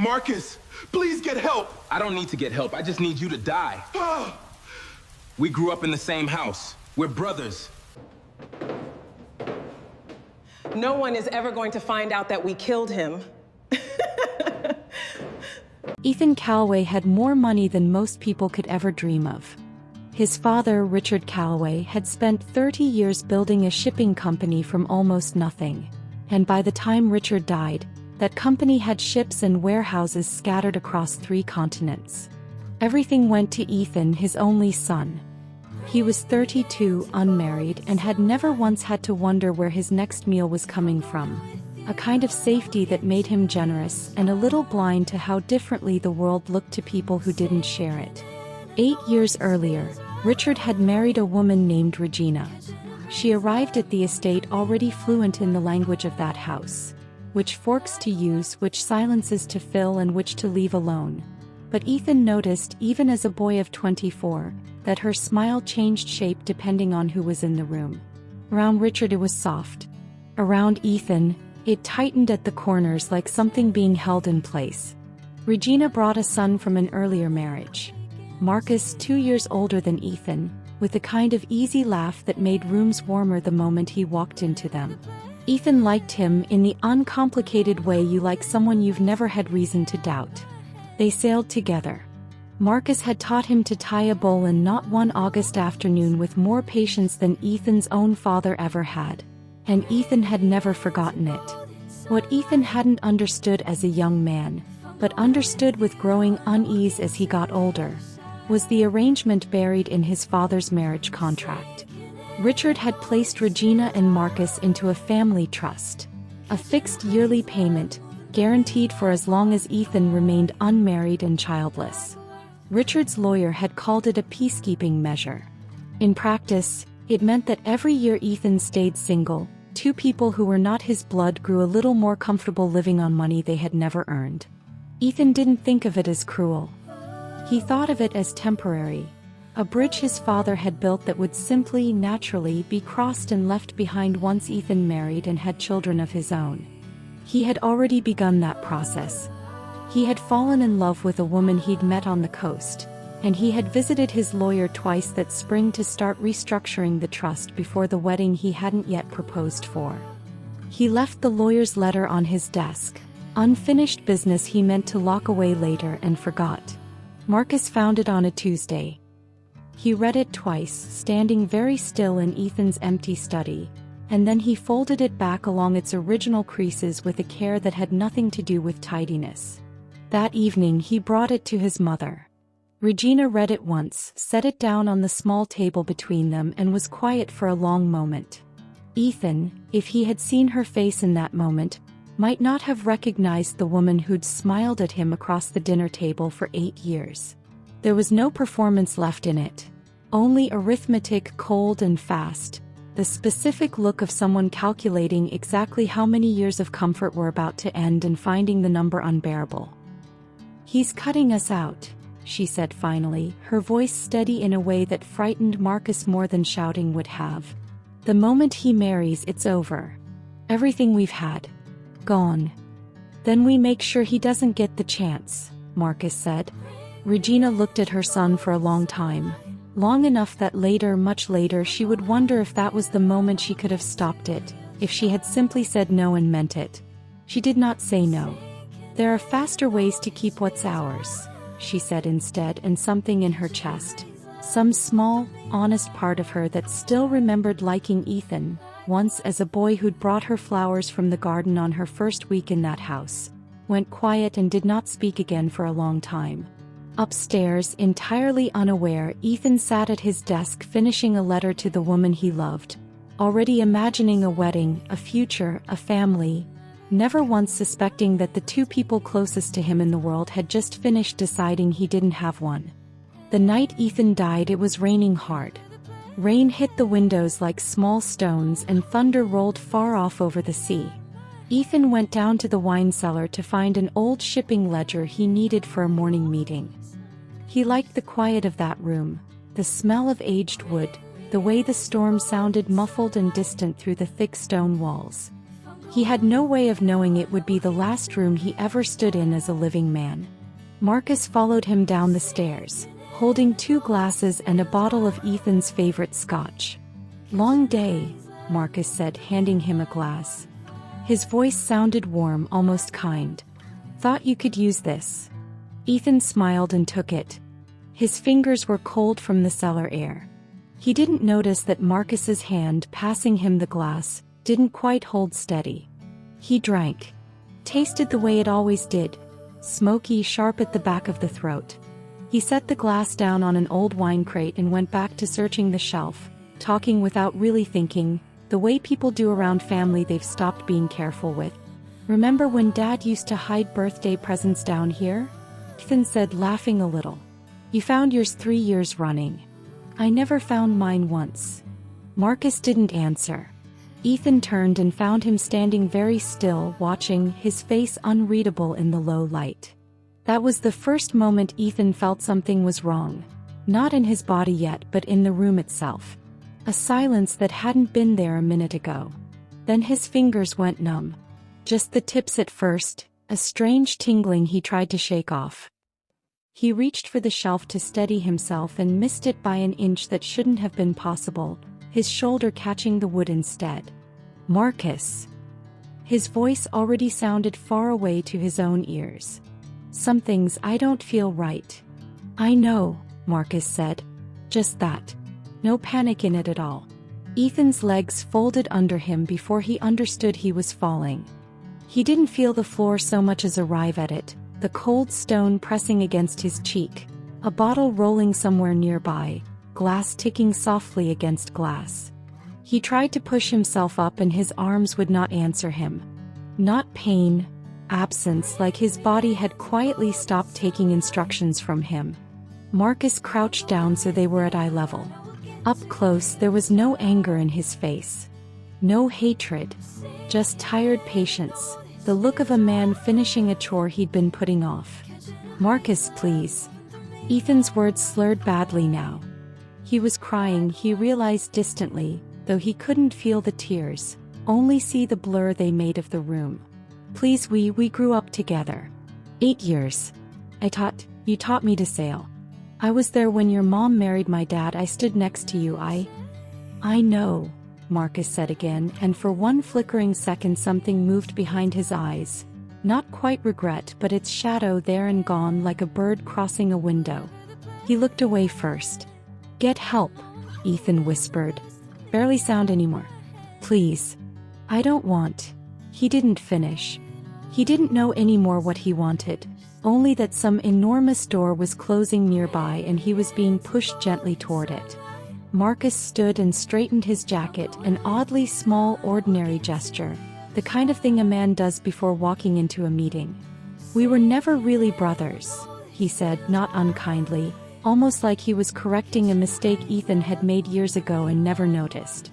Marcus, please get help. I don't need to get help. I just need you to die. We grew up in the same house. We're brothers. No one is ever going to find out that we killed him. Ethan Calloway had more money than most people could ever dream of. His father, Richard Calloway, had spent 30 years building a shipping company from almost nothing. And by the time Richard died, that company had ships and warehouses scattered across 3 continents. Everything went to Ethan, his only son. He was 32, unmarried, and had never once had to wonder where his next meal was coming from. A kind of safety that made him generous and a little blind to how differently the world looked to people who didn't share it. 8 years earlier, Richard had married a woman named Regina. She arrived at the estate already fluent in the language of that house. Which forks to use, which silences to fill, and which to leave alone. But Ethan noticed, even as a boy of 24, that her smile changed shape depending on who was in the room. Around Richard it was soft. Around Ethan, it tightened at the corners like something being held in place. Regina brought a son from an earlier marriage. Marcus, 2 years older than Ethan, with a kind of easy laugh that made rooms warmer the moment he walked into them. Ethan liked him in the uncomplicated way you like someone you've never had reason to doubt. They sailed together. Marcus had taught him to tie a bow in not one August afternoon with more patience than Ethan's own father ever had. And Ethan had never forgotten it. What Ethan hadn't understood as a young man, but understood with growing unease as he got older, was the arrangement buried in his father's marriage contract. Richard had placed Regina and Marcus into a family trust. A fixed yearly payment, guaranteed for as long as Ethan remained unmarried and childless. Richard's lawyer had called it a peacekeeping measure. In practice, it meant that every year Ethan stayed single, 2 people who were not his blood grew a little more comfortable living on money they had never earned. Ethan didn't think of it as cruel. He thought of it as temporary. A bridge his father had built that would simply, naturally, be crossed and left behind once Ethan married and had children of his own. He had already begun that process. He had fallen in love with a woman he'd met on the coast, and he had visited his lawyer twice that spring to start restructuring the trust before the wedding he hadn't yet proposed for. He left the lawyer's letter on his desk, unfinished business he meant to lock away later and forgot. Marcus found it on a Tuesday. He read it twice, standing very still in Ethan's empty study, and then he folded it back along its original creases with a care that had nothing to do with tidiness. That evening he brought it to his mother. Regina read it once, set it down on the small table between them, and was quiet for a long moment. Ethan, if he had seen her face in that moment, might not have recognized the woman who'd smiled at him across the dinner table for 8 years. There was no performance left in it. Only arithmetic, cold and fast, the specific look of someone calculating exactly how many years of comfort were about to end and finding the number unbearable. "He's cutting us out," she said finally, her voice steady in a way that frightened Marcus more than shouting would have. "The moment he marries, it's over. Everything we've had. Gone. Then we make sure he doesn't get the chance," Marcus said. Regina looked at her son for a long time. Long enough that later, much later, she would wonder if that was the moment she could have stopped it, if she had simply said no and meant it. She did not say no. "There are faster ways to keep what's ours," she said instead, and something in her chest, some small, honest part of her that still remembered liking Ethan, once as a boy who'd brought her flowers from the garden on her first week in that house, went quiet and did not speak again for a long time. Upstairs, entirely unaware, Ethan sat at his desk finishing a letter to the woman he loved, already imagining a wedding, a future, a family, never once suspecting that the 2 people closest to him in the world had just finished deciding he didn't have one. The night Ethan died, it was raining hard. Rain hit the windows like small stones and thunder rolled far off over the sea. Ethan went down to the wine cellar to find an old shipping ledger he needed for a morning meeting. He liked the quiet of that room, the smell of aged wood, the way the storm sounded muffled and distant through the thick stone walls. He had no way of knowing it would be the last room he ever stood in as a living man. Marcus followed him down the stairs, holding 2 glasses and a bottle of Ethan's favorite scotch. "Long day," Marcus said, handing him a glass. His voice sounded warm, almost kind. "Thought you could use this." Ethan smiled and took it. His fingers were cold from the cellar air. He didn't notice that Marcus's hand passing him the glass didn't quite hold steady. He drank. Tasted the way it always did, smoky, sharp at the back of the throat. He set the glass down on an old wine crate and went back to searching the shelf, talking without really thinking, the way people do around family they've stopped being careful with. "Remember when Dad used to hide birthday presents down here?" Ethan said, laughing a little. "You found yours 3 years running. I never found mine once." Marcus didn't answer. Ethan turned and found him standing very still, watching, his face unreadable in the low light. That was the first moment Ethan felt something was wrong. Not in his body yet, but in the room itself. A silence that hadn't been there a minute ago. Then his fingers went numb. Just the tips at first, a strange tingling he tried to shake off. He reached for the shelf to steady himself and missed it by an inch that shouldn't have been possible, his shoulder catching the wood instead. "Marcus." His voice already sounded far away to his own ears. "Something's I don't feel right." "I know," Marcus said. "Just that. No panic in it at all." Ethan's legs folded under him before he understood he was falling. He didn't feel the floor so much as arrive at it, the cold stone pressing against his cheek, a bottle rolling somewhere nearby, glass ticking softly against glass. He tried to push himself up and his arms would not answer him. Not pain, absence, like his body had quietly stopped taking instructions from him. Marcus crouched down so they were at eye level. Up close there was no anger in his face. No hatred. Just tired patience, the look of a man finishing a chore he'd been putting off. "Marcus, please." Ethan's words slurred badly now. He was crying, he realized distantly, though he couldn't feel the tears, only see the blur they made of the room. "Please, we grew up together. 8 years. You taught me to sail. I was there when your mom married my dad. I stood next to you. I know," Marcus said again, and for one flickering second something moved behind his eyes. Not quite regret, but its shadow there and gone like a bird crossing a window. He looked away first. "Get help," Ethan whispered. "Barely sound anymore. Please." "I don't want." He didn't finish. He didn't know anymore what he wanted, only that some enormous door was closing nearby and he was being pushed gently toward it. Marcus stood and straightened his jacket, an oddly small, ordinary gesture, the kind of thing a man does before walking into a meeting. "We were never really brothers," he said, not unkindly, almost like he was correcting a mistake Ethan had made years ago and never noticed.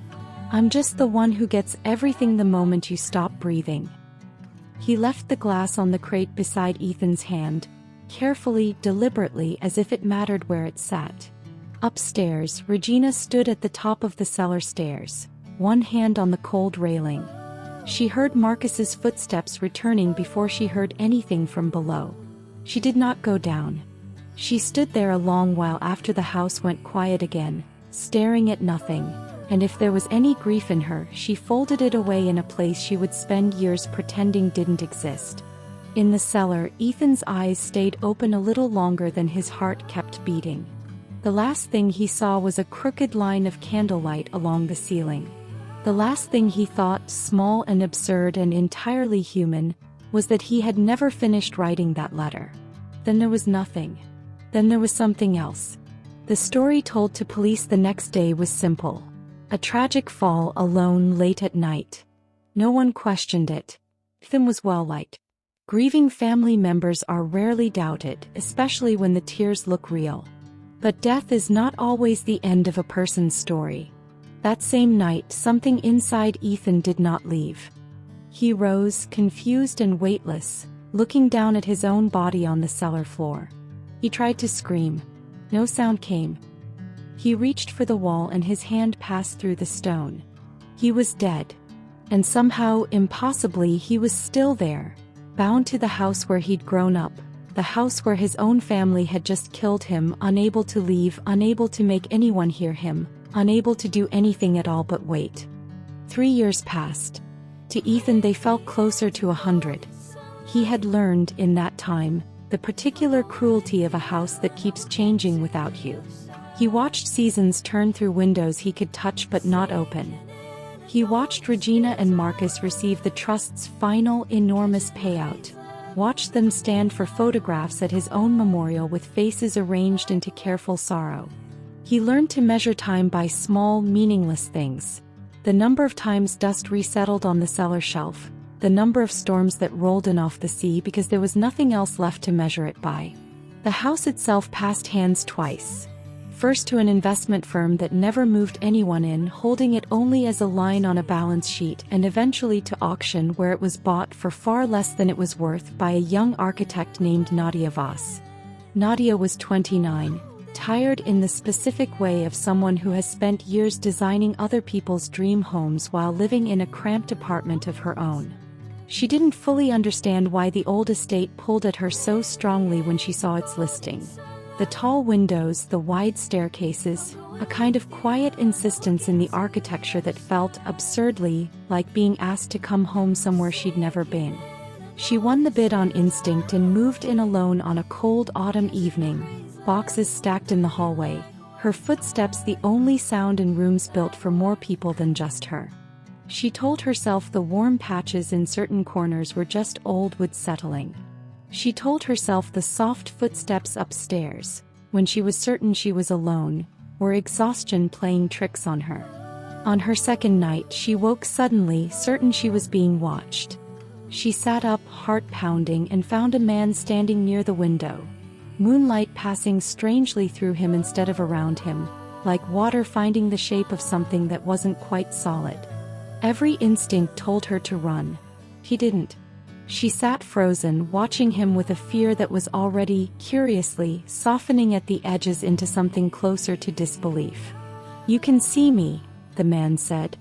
"I'm just the one who gets everything the moment you stop breathing." He left the glass on the crate beside Ethan's hand, carefully, deliberately, as if it mattered where it sat. Upstairs, Regina stood at the top of the cellar stairs, one hand on the cold railing. She heard Marcus's footsteps returning before she heard anything from below. She did not go down. She stood there a long while after the house went quiet again, staring at nothing, and if there was any grief in her, she folded it away in a place she would spend years pretending didn't exist. In the cellar, Ethan's eyes stayed open a little longer than his heart kept beating. The last thing he saw was a crooked line of candlelight along the ceiling. The last thing he thought, small and absurd and entirely human, was that he had never finished writing that letter. Then there was nothing. Then there was something else. The story told to police the next day was simple. A tragic fall alone late at night. No one questioned it. Ethan was well liked. Grieving family members are rarely doubted, especially when the tears look real. But death is not always the end of a person's story. That same night, something inside Ethan did not leave. He rose, confused and weightless, looking down at his own body on the cellar floor. He tried to scream. No sound came. He reached for the wall and his hand passed through the stone. He was dead. And somehow, impossibly, he was still there, bound to the house where he'd grown up, the house where his own family had just killed him, unable to leave, unable to make anyone hear him, unable to do anything at all but wait. 3 years passed. To Ethan they felt closer to 100. He had learned, in that time, the particular cruelty of a house that keeps changing without you. He watched seasons turn through windows he could touch but not open. He watched Regina and Marcus receive the trust's final enormous payout. Watched them stand for photographs at his own memorial with faces arranged into careful sorrow. He learned to measure time by small, meaningless things. The number of times dust resettled on the cellar shelf, the number of storms that rolled in off the sea because there was nothing else left to measure it by. The house itself passed hands twice. First to an investment firm that never moved anyone in, holding it only as a line on a balance sheet, and eventually to auction, where it was bought for far less than it was worth by a young architect named Nadia Voss. Nadia was 29. Tired in the specific way of someone who has spent years designing other people's dream homes while living in a cramped apartment of her own. She didn't fully understand why the old estate pulled at her so strongly when she saw its listing. The tall windows, the wide staircases, a kind of quiet insistence in the architecture that felt absurdly like being asked to come home somewhere she'd never been. She won the bid on instinct and moved in alone on a cold autumn evening. Boxes stacked in the hallway, her footsteps the only sound in rooms built for more people than just her. She told herself the warm patches in certain corners were just old wood settling. She told herself the soft footsteps upstairs, when she was certain she was alone, were exhaustion playing tricks on her. On her second night she woke suddenly, certain she was being watched. She sat up, heart pounding, and found a man standing near the window. Moonlight passing strangely through him instead of around him, like water finding the shape of something that wasn't quite solid. Every instinct told her to run. He didn't. She sat frozen, watching him with a fear that was already, curiously, softening at the edges into something closer to disbelief. "You can see me," the man said.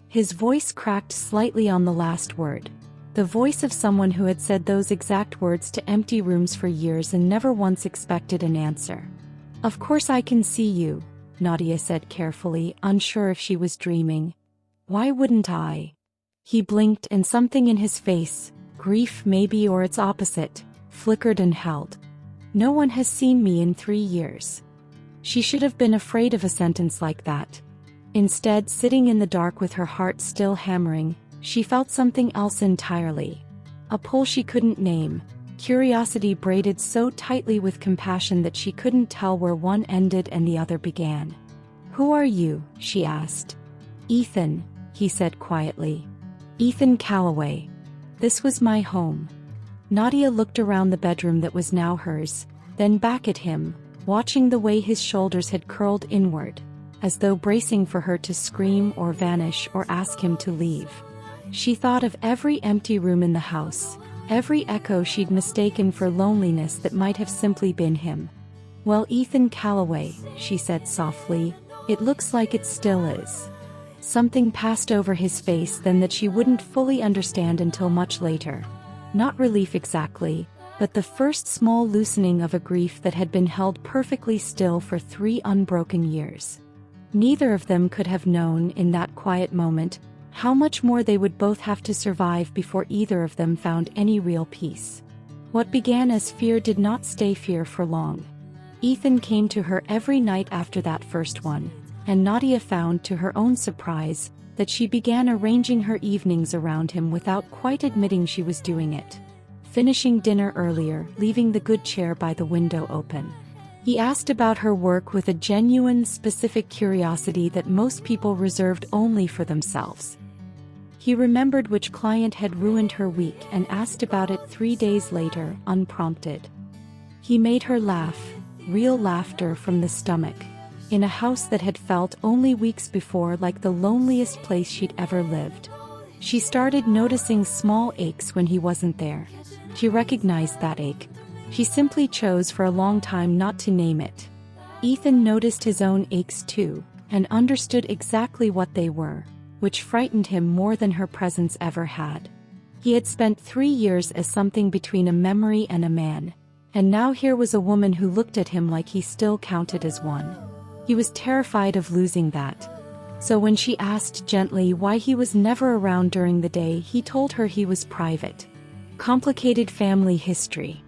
His voice cracked slightly on the last word. The voice of someone who had said those exact words to empty rooms for years and never once expected an answer. "Of course I can see you," Nadia said carefully, unsure if she was dreaming. "Why wouldn't I?" He blinked and something in his face, grief maybe or its opposite, flickered and held. "No one has seen me in 3 years." She should have been afraid of a sentence like that. Instead, sitting in the dark with her heart still hammering, she felt something else entirely. A pull she couldn't name, curiosity braided so tightly with compassion that she couldn't tell where one ended and the other began. "Who are you?" she asked. "Ethan," he said quietly. "Ethan Calloway. This was my home." Nadia looked around the bedroom that was now hers, then back at him, watching the way his shoulders had curled inward, as though bracing for her to scream or vanish or ask him to leave. She thought of every empty room in the house, every echo she'd mistaken for loneliness that might have simply been him. "Well, Ethan Calloway," she said softly, "it looks like it still is." Something passed over his face then that she wouldn't fully understand until much later. Not relief exactly, but the first small loosening of a grief that had been held perfectly still for 3 unbroken years. Neither of them could have known, in that quiet moment, how much more they would both have to survive before either of them found any real peace. What began as fear did not stay fear for long. Ethan came to her every night after that first one, and Nadia found, to her own surprise, that she began arranging her evenings around him without quite admitting she was doing it. Finishing dinner earlier, leaving the good chair by the window open. He asked about her work with a genuine, specific curiosity that most people reserved only for themselves. He remembered which client had ruined her week and asked about it 3 days later, unprompted. He made her laugh, real laughter from the stomach, in a house that had felt only weeks before like the loneliest place she'd ever lived. She started noticing small aches when he wasn't there. She recognized that ache. She simply chose for a long time not to name it. Ethan noticed his own aches too, and understood exactly what they were. which frightened him more than her presence ever had. He had spent 3 years as something between a memory and a man, and now here was a woman who looked at him like he still counted as one. He was terrified of losing that. So when she asked gently why he was never around during the day, he told her he was private. Complicated family history.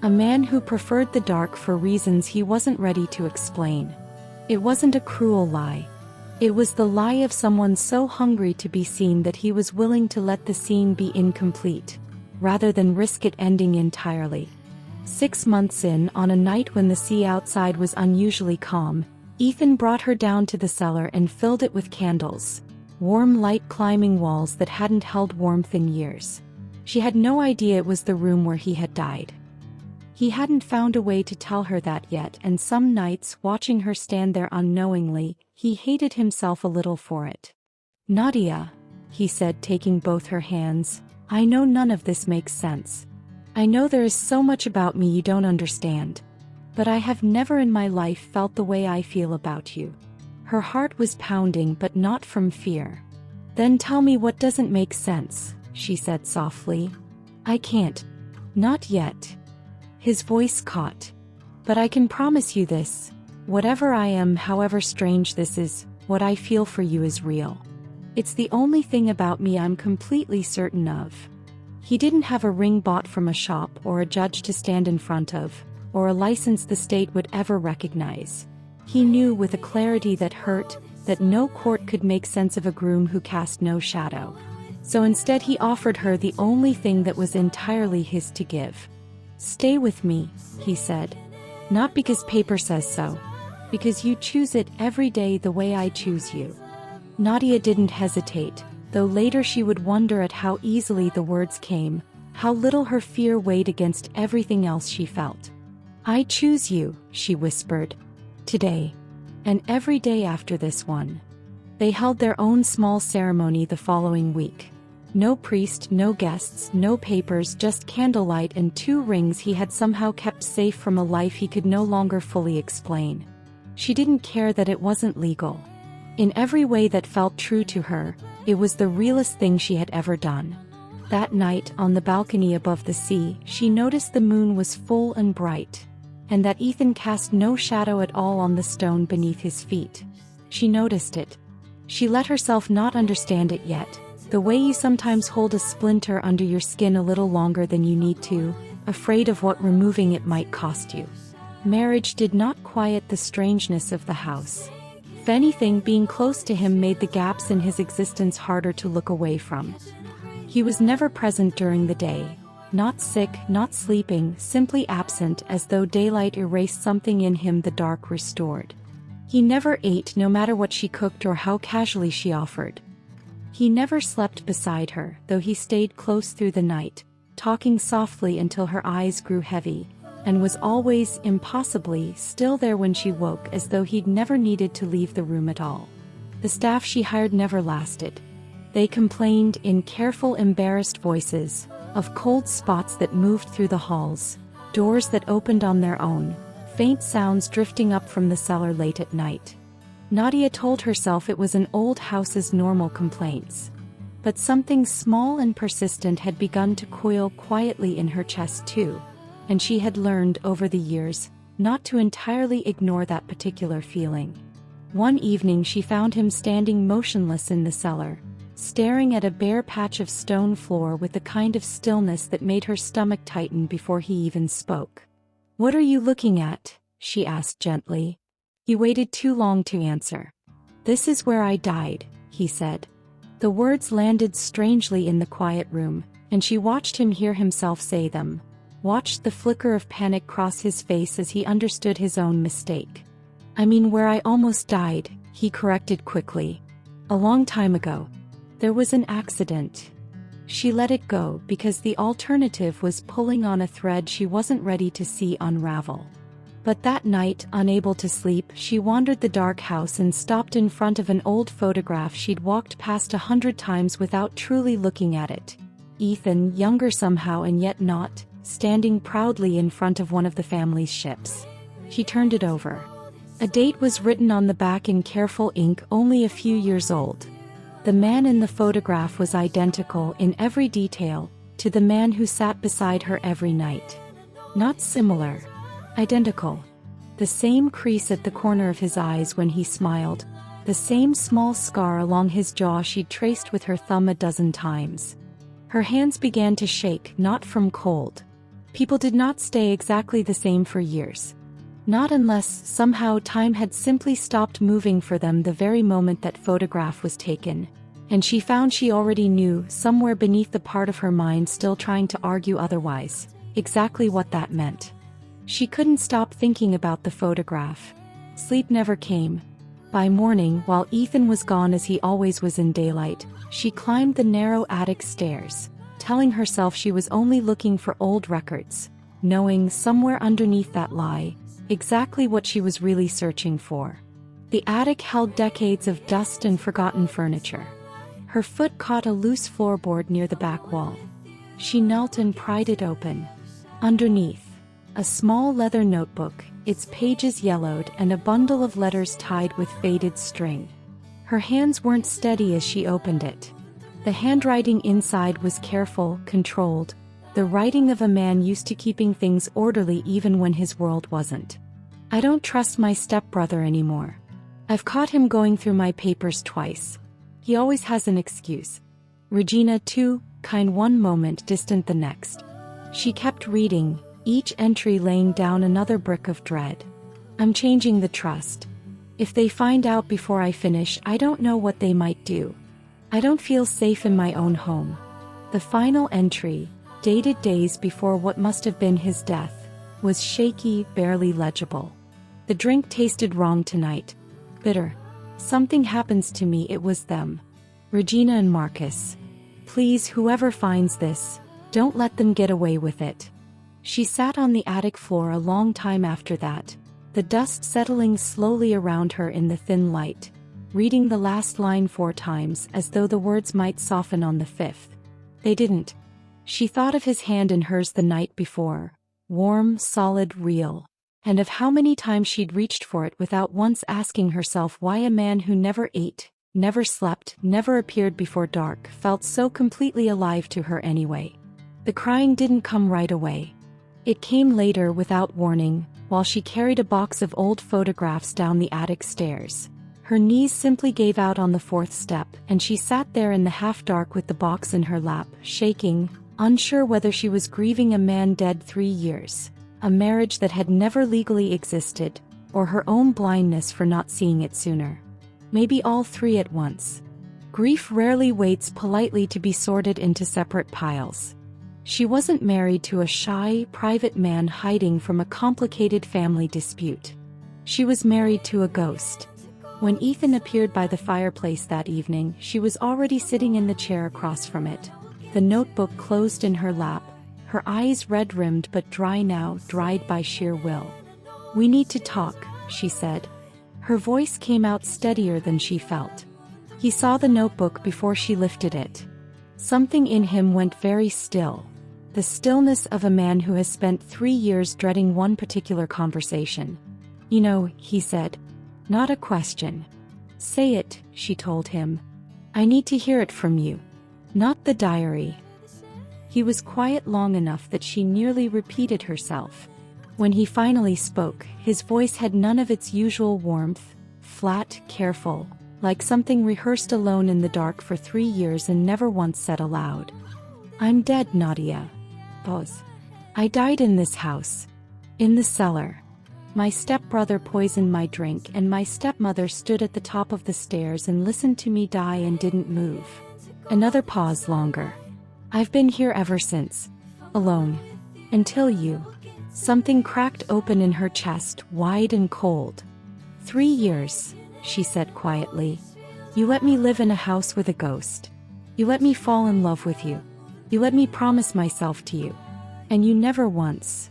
A man who preferred the dark for reasons he wasn't ready to explain. It wasn't a cruel lie. It was the lie of someone so hungry to be seen that he was willing to let the scene be incomplete, rather than risk it ending entirely. 6 months in, on a night when the sea outside was unusually calm, Ethan brought her down to the cellar and filled it with candles, warm light climbing walls that hadn't held warmth in years. She had no idea it was the room where he had died. He hadn't found a way to tell her that yet, and some nights, watching her stand there unknowingly, he hated himself a little for it. "Nadia," he said, taking both her hands, "I know none of this makes sense. I know there is so much about me you don't understand. But I have never in my life felt the way I feel about you." Her heart was pounding, but not from fear. "Then tell me what doesn't make sense," she said softly. "I can't. Not yet." His voice caught. "But I can promise you this. Whatever I am, however strange this is, what I feel for you is real. It's the only thing about me I'm completely certain of." He didn't have a ring bought from a shop or a judge to stand in front of, or a license the state would ever recognize. He knew with a clarity that hurt, that no court could make sense of a groom who cast no shadow. So instead he offered her the only thing that was entirely his to give. "Stay with me," he said. "Not because paper says so. Because you choose it every day the way I choose you." Nadia didn't hesitate, though later she would wonder at how easily the words came, how little her fear weighed against everything else she felt. "I choose you," she whispered. "Today. And every day after this one." They held their own small ceremony the following week. No priest, no guests, no papers, just candlelight and 2 rings he had somehow kept safe from a life he could no longer fully explain. She didn't care that it wasn't legal. In every way that felt true to her, it was the realest thing she had ever done. That night, on the balcony above the sea, she noticed the moon was full and bright, and that Ethan cast no shadow at all on the stone beneath his feet. She noticed it. She let herself not understand it yet, the way you sometimes hold a splinter under your skin a little longer than you need to, afraid of what removing it might cost you. Marriage did not quiet the strangeness of the house. If anything, being close to him made the gaps in his existence harder to look away from. He was never present during the day. Not sick, not sleeping, simply absent, as though daylight erased something in him the dark restored. He never ate, no matter what she cooked or how casually she offered. He never slept beside her, though he stayed close through the night, talking softly until her eyes grew heavy, and was always, impossibly, still there when she woke, as though he'd never needed to leave the room at all. The staff she hired never lasted. They complained, in careful, embarrassed voices, of cold spots that moved through the halls, doors that opened on their own, faint sounds drifting up from the cellar late at night. Nadia told herself it was an old house's normal complaints. But something small and persistent had begun to coil quietly in her chest too, and she had learned over the years not to entirely ignore that particular feeling. One evening she found him standing motionless in the cellar, staring at a bare patch of stone floor with the kind of stillness that made her stomach tighten before he even spoke. "What are you looking at?" she asked gently. He waited too long to answer. "This is where I died," he said. The words landed strangely in the quiet room, and she watched him hear himself say them, watched the flicker of panic cross his face as he understood his own mistake. "I mean where I almost died," he corrected quickly. "A long time ago. There was an accident." She let it go because the alternative was pulling on a thread she wasn't ready to see unravel. But that night, unable to sleep, she wandered the dark house and stopped in front of an old photograph she'd walked past 100 times without truly looking at it. Ethan, younger somehow and yet not, standing proudly in front of one of the family's ships. She turned it over. A date was written on the back in careful ink, only a few years old. The man in the photograph was identical in every detail to the man who sat beside her every night. Not similar. Identical. The same crease at the corner of his eyes when he smiled, the same small scar along his jaw she'd traced with her thumb a dozen times. Her hands began to shake, not from cold. People did not stay exactly the same for years. Not unless, somehow, time had simply stopped moving for them the very moment that photograph was taken. And she found she already knew, somewhere beneath the part of her mind still trying to argue otherwise, exactly what that meant. She couldn't stop thinking about the photograph. Sleep never came. By morning, while Ethan was gone as he always was in daylight, she climbed the narrow attic stairs, telling herself she was only looking for old records, knowing somewhere underneath that lie, exactly what she was really searching for. The attic held decades of dust and forgotten furniture. Her foot caught a loose floorboard near the back wall. She knelt and pried it open. Underneath, a small leather notebook, its pages yellowed, and a bundle of letters tied with faded string. Her hands weren't steady as she opened it. The handwriting inside was careful, controlled, the writing of a man used to keeping things orderly even when his world wasn't. I don't trust my stepbrother anymore. I've caught him going through my papers twice. He always has an excuse. Regina too, kind one moment, distant the next. She kept reading, each entry laying down another brick of dread. I'm changing the trust. If they find out before I finish, I don't know what they might do. I don't feel safe in my own home. The final entry, dated days before what must have been his death, was shaky, barely legible. The drink tasted wrong tonight. Bitter. Something happens to me, it was them. Regina and Marcus. Please, whoever finds this, don't let them get away with it. She sat on the attic floor a long time after that, the dust settling slowly around her in the thin light, reading the last line 4 times as though the words might soften on the 5th. They didn't. She thought of his hand in hers the night before, warm, solid, real, and of how many times she'd reached for it without once asking herself why a man who never ate, never slept, never appeared before dark felt so completely alive to her anyway. The crying didn't come right away. It came later without warning, while she carried a box of old photographs down the attic stairs. Her knees simply gave out on the 4th step, and she sat there in the half-dark with the box in her lap, shaking, unsure whether she was grieving a man dead 3 years, a marriage that had never legally existed, or her own blindness for not seeing it sooner. Maybe all 3 at once. Grief rarely waits politely to be sorted into separate piles. She wasn't married to a shy, private man hiding from a complicated family dispute. She was married to a ghost. When Ethan appeared by the fireplace that evening, she was already sitting in the chair across from it, the notebook closed in her lap, her eyes red-rimmed but dry now, dried by sheer will. "We need to talk," she said. Her voice came out steadier than she felt. He saw the notebook before she lifted it. Something in him went very still. The stillness of a man who has spent 3 years dreading one particular conversation. "You know," he said. "Not a question." "Say it," she told him. "I need to hear it from you. Not the diary." He was quiet long enough that she nearly repeated herself. When he finally spoke, his voice had none of its usual warmth, flat, careful, like something rehearsed alone in the dark for 3 years and never once said aloud. "I'm dead, Nadia." Pause. "I died in this house. In the cellar. My stepbrother poisoned my drink and my stepmother stood at the top of the stairs and listened to me die and didn't move." Another pause longer. "I've been here ever since. Alone. Until you." Something cracked open in her chest, wide and cold. 3 years, she said quietly. "You let me live in a house with a ghost. You let me fall in love with you. You let me promise myself to you. And you never once."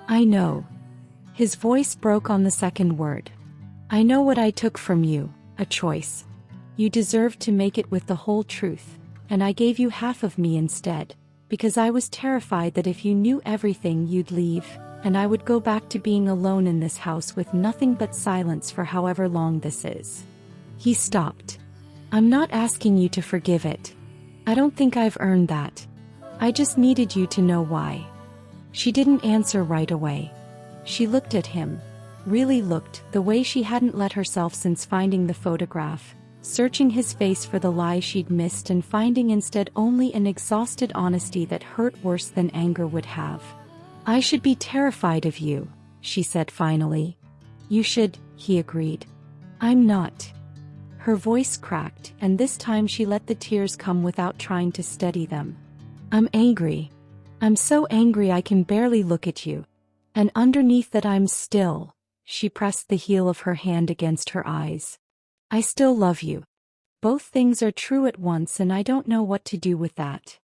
"I know." His voice broke on the second word. "I know what I took from you, a choice. You deserved to make it with the whole truth, and I gave you half of me instead, because I was terrified that if you knew everything you'd leave, and I would go back to being alone in this house with nothing but silence for however long this is." He stopped. I'm not asking you to forgive it. I don't think I've earned that. I just needed you to know why. She didn't answer right away. She looked at him. Really looked, the way she hadn't let herself since finding the photograph, searching his face for the lie she'd missed and finding instead only an exhausted honesty that hurt worse than anger would have. I should be terrified of you, she said finally. You should, he agreed. I'm not. Her voice cracked, and this time she let the tears come without trying to steady them. I'm angry. I'm so angry I can barely look at you. And underneath that I'm still, she pressed the heel of her hand against her eyes. I still love you. Both things are true at once and I don't know what to do with that.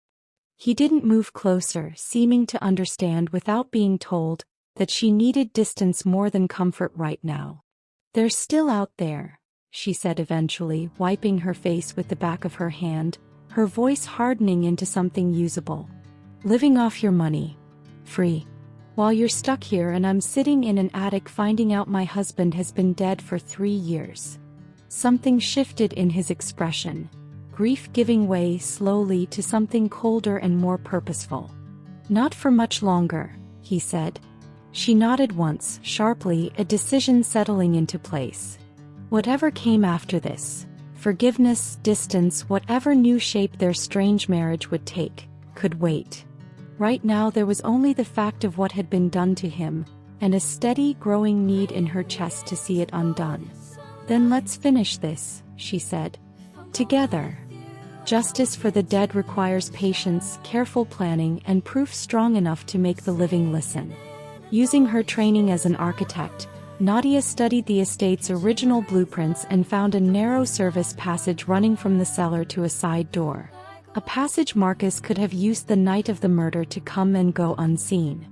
He didn't move closer, seeming to understand without being told that she needed distance more than comfort right now. They're still out there, she said eventually, wiping her face with the back of her hand, her voice hardening into something usable. Living off your money. Free. While you're stuck here and I'm sitting in an attic finding out my husband has been dead for 3 years. Something shifted in his expression, grief giving way slowly to something colder and more purposeful. Not for much longer, he said. She nodded once, sharply, a decision settling into place. Whatever came after this, forgiveness, distance, whatever new shape their strange marriage would take, could wait. Right now there was only the fact of what had been done to him, and a steady, growing need in her chest to see it undone. Then let's finish this, she said. Together. Justice for the dead requires patience, careful planning, and proof strong enough to make the living listen. Using her training as an architect, Nadia studied the estate's original blueprints and found a narrow service passage running from the cellar to a side door. A passage Marcus could have used the night of the murder to come and go unseen.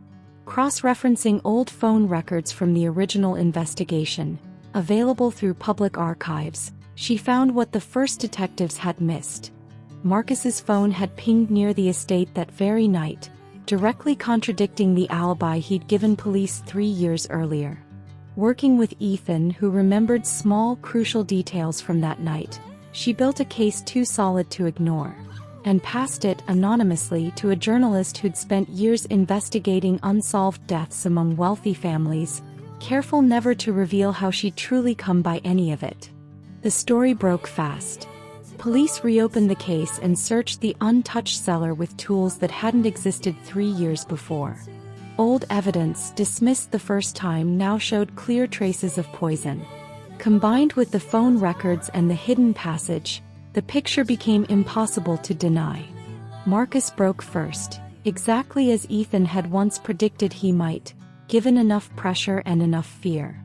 Cross-referencing old phone records from the original investigation, available through public archives, she found what the first detectives had missed. Marcus's phone had pinged near the estate that very night, directly contradicting the alibi he'd given police 3 years earlier. Working with Ethan, who remembered small, crucial details from that night, she built a case too solid to ignore, and passed it anonymously to a journalist who'd spent years investigating unsolved deaths among wealthy families, careful never to reveal how she'd truly come by any of it. The story broke fast. Police reopened the case and searched the untouched cellar with tools that hadn't existed 3 years before. Old evidence, dismissed the first time, now showed clear traces of poison. Combined with the phone records and the hidden passage, the picture became impossible to deny. Marcus broke first, exactly as Ethan had once predicted he might, given enough pressure and enough fear.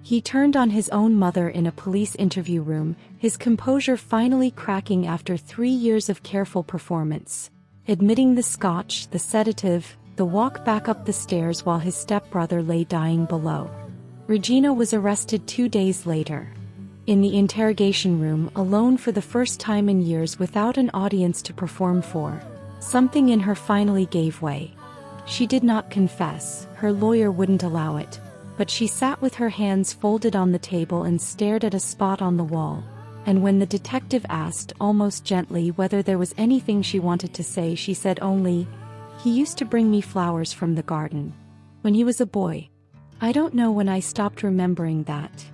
He turned on his own mother in a police interview room, his composure finally cracking after 3 years of careful performance, admitting the scotch, the sedative, the walk back up the stairs while his stepbrother lay dying below. Regina was arrested 2 days later. In the interrogation room, alone for the first time in years without an audience to perform for, something in her finally gave way. She did not confess, her lawyer wouldn't allow it, but she sat with her hands folded on the table and stared at a spot on the wall, and when the detective asked, almost gently, whether there was anything she wanted to say, she said only, "He used to bring me flowers from the garden. When he was a boy. I don't know when I stopped remembering that."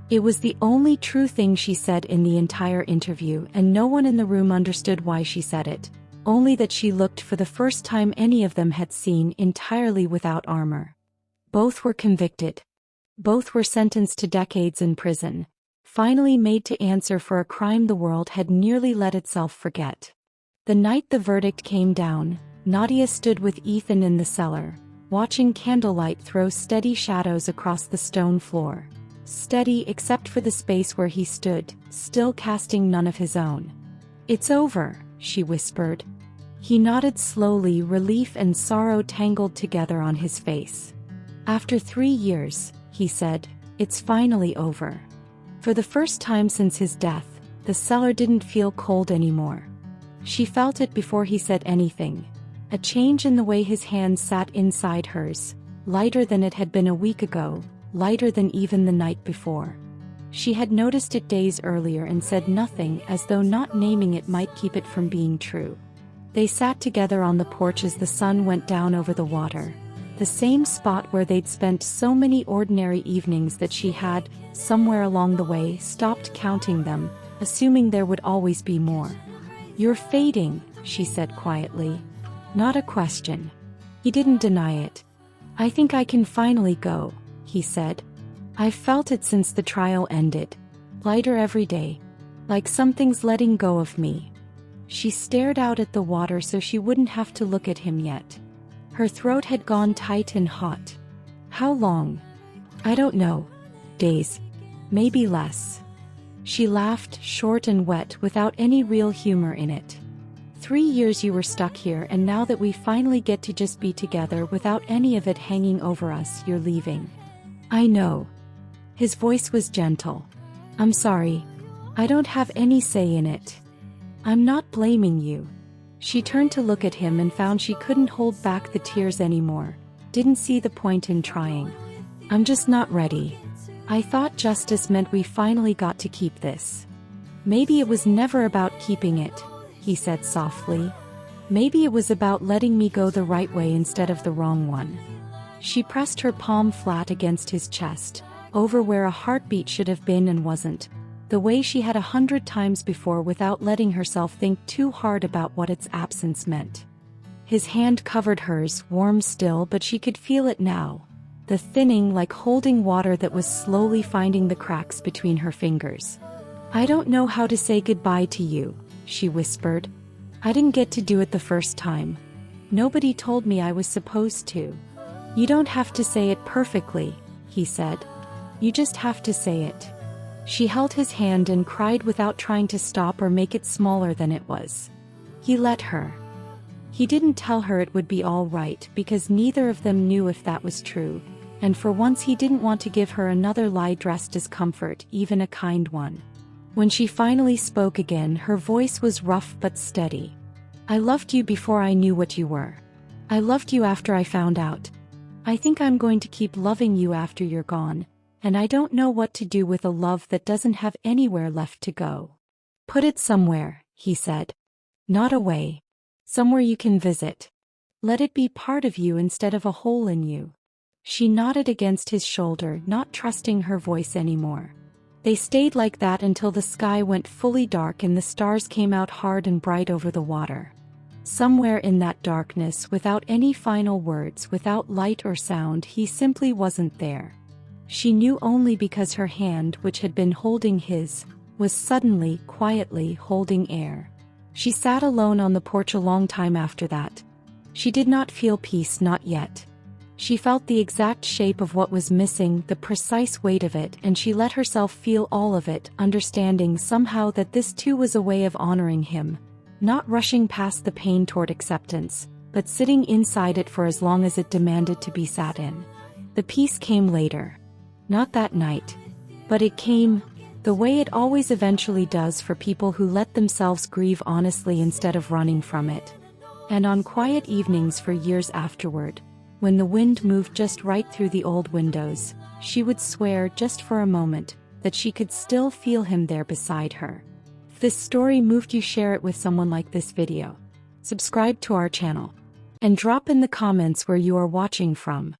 It was the only true thing she said in the entire interview, and no one in the room understood why she said it, only that she looked for the first time any of them had seen entirely without armor. Both were convicted. Both were sentenced to decades in prison, finally made to answer for a crime the world had nearly let itself forget. The night the verdict came down, Nadia stood with Ethan in the cellar, watching candlelight throw steady shadows across the stone floor. Steady except for the space where he stood, still casting none of his own. "It's over," she whispered. He nodded slowly, relief and sorrow tangled together on his face. "After 3 years," he said, "it's finally over." For the first time since his death, the cellar didn't feel cold anymore. She felt it before he said anything. A change in the way his hand sat inside hers, lighter than it had been a week ago, lighter than even the night before. She had noticed it days earlier and said nothing, as though not naming it might keep it from being true. They sat together on the porch as the sun went down over the water. The same spot where they'd spent so many ordinary evenings that she had, somewhere along the way, stopped counting them, assuming there would always be more. "You're fading," she said quietly. Not a question. He didn't deny it. "I think I can finally go," he said. "I've felt it since the trial ended. Lighter every day. Like something's letting go of me." She stared out at the water so she wouldn't have to look at him yet. Her throat had gone tight and hot. "How long?" "I don't know. Days. Maybe less." She laughed, short and wet, without any real humor in it. 3 years you were stuck here, and now that we finally get to just be together without any of it hanging over us, you're leaving." "I know." His voice was gentle. "I'm sorry. I don't have any say in it. I'm not blaming you." She turned to look at him and found she couldn't hold back the tears anymore. Didn't see the point in trying. "I'm just not ready. I thought justice meant we finally got to keep this." "Maybe it was never about keeping it," he said softly. "Maybe it was about letting me go the right way instead of the wrong one." She pressed her palm flat against his chest, over where a heartbeat should have been and wasn't, the way she had 100 times before, without letting herself think too hard about what its absence meant. His hand covered hers, warm still, but she could feel it now. The thinning, like holding water that was slowly finding the cracks between her fingers. "I don't know how to say goodbye to you," she whispered. "I didn't get to do it the first time. Nobody told me I was supposed to." "You don't have to say it perfectly," he said. "You just have to say it." She held his hand and cried without trying to stop or make it smaller than it was. He let her. He didn't tell her it would be all right, because neither of them knew if that was true, and for once he didn't want to give her another lie dressed as comfort, even a kind one. When she finally spoke again, her voice was rough but steady. "I loved you before I knew what you were. I loved you after I found out. I think I'm going to keep loving you after you're gone, and I don't know what to do with a love that doesn't have anywhere left to go." "Put it somewhere," he said. "Not away. Somewhere you can visit. Let it be part of you instead of a hole in you." She nodded against his shoulder, not trusting her voice anymore. They stayed like that until the sky went fully dark and the stars came out hard and bright over the water. Somewhere in that darkness, without any final words, without light or sound, he simply wasn't there. She knew only because her hand, which had been holding his, was suddenly, quietly holding air. She sat alone on the porch a long time after that. She did not feel peace, not yet. She felt the exact shape of what was missing, the precise weight of it, and she let herself feel all of it, understanding somehow that this too was a way of honoring him, not rushing past the pain toward acceptance, but sitting inside it for as long as it demanded to be sat in. The peace came later. Not that night. But it came, the way it always eventually does for people who let themselves grieve honestly instead of running from it. And on quiet evenings for years afterward, when the wind moved just right through the old windows, she would swear, just for a moment, that she could still feel him there beside her. If this story moved you, share it with someone like this video. Subscribe to our channel. And drop in the comments where you are watching from.